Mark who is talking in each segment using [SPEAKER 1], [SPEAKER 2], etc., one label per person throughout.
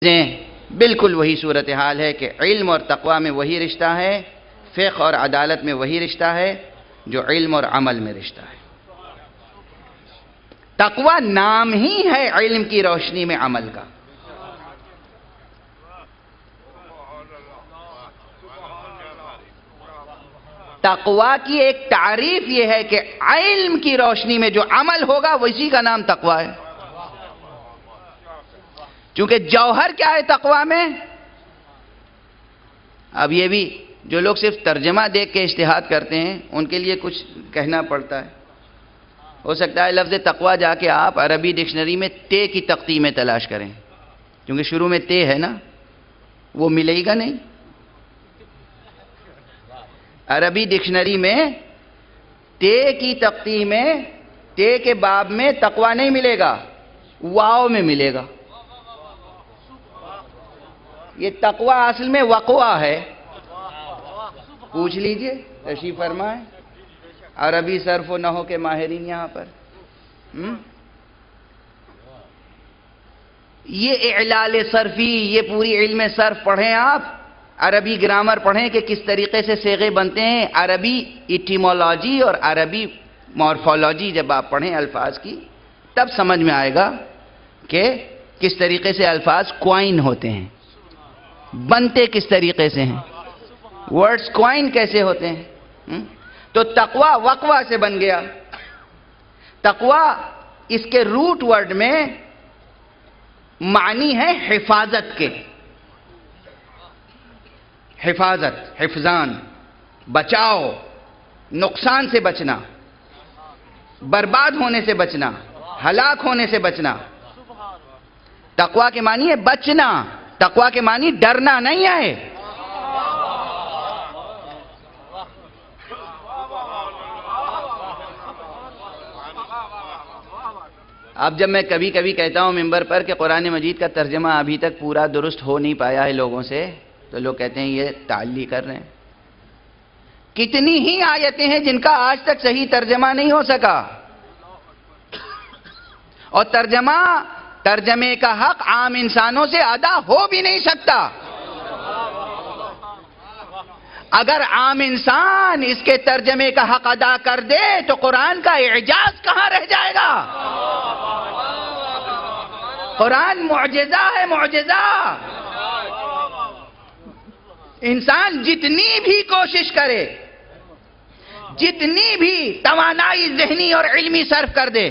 [SPEAKER 1] بالکل وہی صورتحال ہے کہ علم اور تقوی میں وہی رشتہ ہے، فقہ اور عدالت میں وہی رشتہ ہے جو علم اور عمل میں رشتہ ہے۔ تقوی نام ہی ہے علم کی روشنی میں عمل کا۔ تقوی کی ایک تعریف یہ ہے کہ علم کی روشنی میں جو عمل ہوگا اسی کا نام تقوی ہے۔ چونکہ جوہر کیا ہے تقوی میں؟ اب یہ بھی جو لوگ صرف ترجمہ دیکھ کے اجتہاد کرتے ہیں ان کے لیے کچھ کہنا پڑتا ہے۔ ہو سکتا ہے لفظ تقوی جا کے آپ عربی ڈکشنری میں تے کی تختی میں تلاش کریں، کیونکہ شروع میں تے ہے نا، وہ ملے گا نہیں۔ عربی ڈکشنری میں تے کی تختی میں تے کے باب میں تقوی نہیں ملے گا، واو میں ملے گا۔ یہ تقوی اصل میں وقوع ہے، پوچھ لیجئے، تشریف فرمائیں عربی صرف و نحو کے ماہرین یہاں پر۔ یہ اعلال صرفی، یہ پوری علم صرف پڑھیں، آپ عربی گرامر پڑھیں کہ کس طریقے سے صیغے بنتے ہیں، عربی ایٹیمولوجی اور عربی مورفولوجی جب آپ پڑھیں الفاظ کی تب سمجھ میں آئے گا کہ کس طریقے سے الفاظ کوائن ہوتے ہیں، بنتے کس طریقے سے ہیں، ورڈز کوائن کیسے ہوتے ہیں۔ تو تقوی وقوع سے بن گیا۔ تقوی اس کے روٹ ورڈ میں معنی ہے حفاظت کے، حفاظت، حفظان، بچاؤ، نقصان سے بچنا، برباد ہونے سے بچنا، ہلاک ہونے سے بچنا۔ تقوی کے معنی ہے بچنا، تقوی کے معنی ڈرنا نہیں ہے۔ اب جب میں کبھی کبھی کہتا ہوں ممبر پر کہ قرآن مجید کا ترجمہ ابھی تک پورا درست ہو نہیں پایا ہے لوگوں سے، تو لوگ کہتے ہیں یہ تعلی کر رہے ہیں۔ کتنی ہی آیتیں ہیں جن کا آج تک صحیح ترجمہ نہیں ہو سکا، اور ترجمے کا حق عام انسانوں سے ادا ہو بھی نہیں سکتا۔ اگر عام انسان اس کے ترجمے کا حق ادا کر دے تو قرآن کا اعجاز کہاں رہ جائے گا؟ قرآن معجزہ ہے، معجزہ۔ انسان جتنی بھی کوشش کرے، جتنی بھی توانائی ذہنی اور علمی صرف کر دے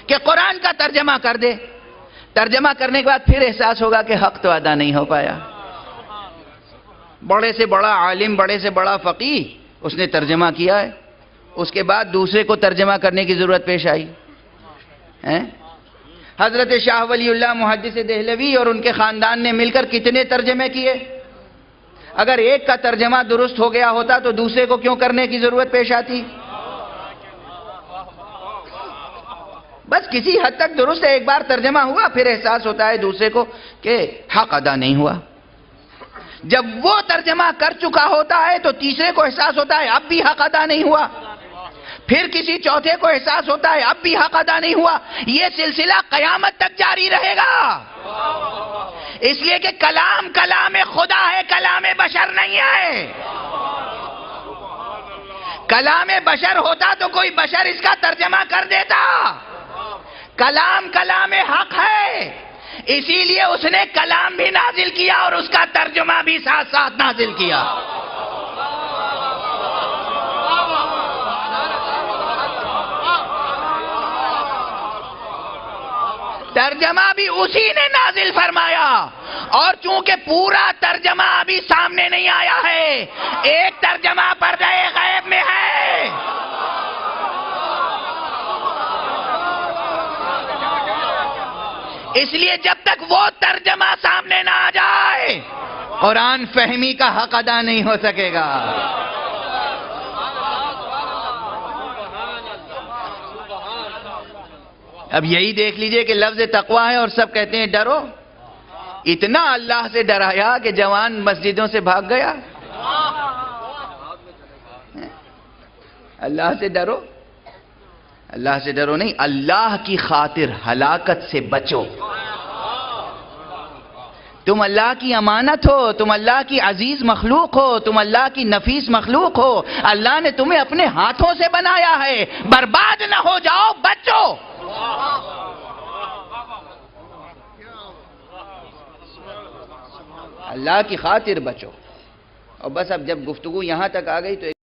[SPEAKER 1] کہ قرآن کا ترجمہ کر دے، ترجمہ کرنے کے بعد پھر احساس ہوگا کہ حق تو ادا نہیں ہو پایا۔ بڑے سے بڑا عالم، بڑے سے بڑا فقیہ، اس نے ترجمہ کیا ہے، اس کے بعد دوسرے کو ترجمہ کرنے کی ضرورت پیش آئی۔ حضرت شاہ ولی اللہ محدث دہلوی اور ان کے خاندان نے مل کر کتنے ترجمے کیے؟ اگر ایک کا ترجمہ درست ہو گیا ہوتا تو دوسرے کو کیوں کرنے کی ضرورت پیش آتی؟ بس کسی حد تک درست ہے، ایک بار ترجمہ ہوا پھر احساس ہوتا ہے دوسرے کو کہ حق ادا نہیں ہوا۔ جب وہ ترجمہ کر چکا ہوتا ہے تو تیسرے کو احساس ہوتا ہے اب بھی حق ادا نہیں ہوا، پھر کسی چوتھے کو احساس ہوتا ہے اب بھی حق ادا نہیں ہوا۔ یہ سلسلہ قیامت تک جاری رہے گا، اس لیے کہ کلام خدا ہے، کلام بشر نہیں ہے۔ کلام بشر ہوتا تو کوئی بشر اس کا ترجمہ کر دیتا۔ کلام حق ہے، اسی لیے اس نے کلام بھی نازل کیا اور اس کا ترجمہ بھی ساتھ ساتھ نازل کیا۔ ترجمہ بھی اسی نے نازل فرمایا، اور چونکہ پورا ترجمہ ابھی سامنے نہیں آیا ہے، ایک ترجمہ پردہ غیب میں ہے۔ اس لیے جب تک وہ ترجمہ سامنے نہ آ جائے قرآن فہمی کا حق ادا نہیں ہو سکے گا۔ اب یہی دیکھ لیجئے کہ لفظ تقوی ہے اور سب کہتے ہیں ڈرو۔ اتنا اللہ سے ڈرایا کہ جوان مسجدوں سے بھاگ گیا۔ اللہ سے ڈرو، اللہ سے ڈرو نہیں، اللہ کی خاطر ہلاکت سے بچو۔ تم اللہ کی امانت ہو، تم اللہ کی عزیز مخلوق ہو، تم اللہ کی نفیس مخلوق ہو. اللہ نے تمہیں اپنے ہاتھوں سے بنایا ہے. برباد نہ ہو جاؤ، بچو. اللہ کی خاطر بچو. اور بس اب جب گفتگو یہاں تک آ گئی تو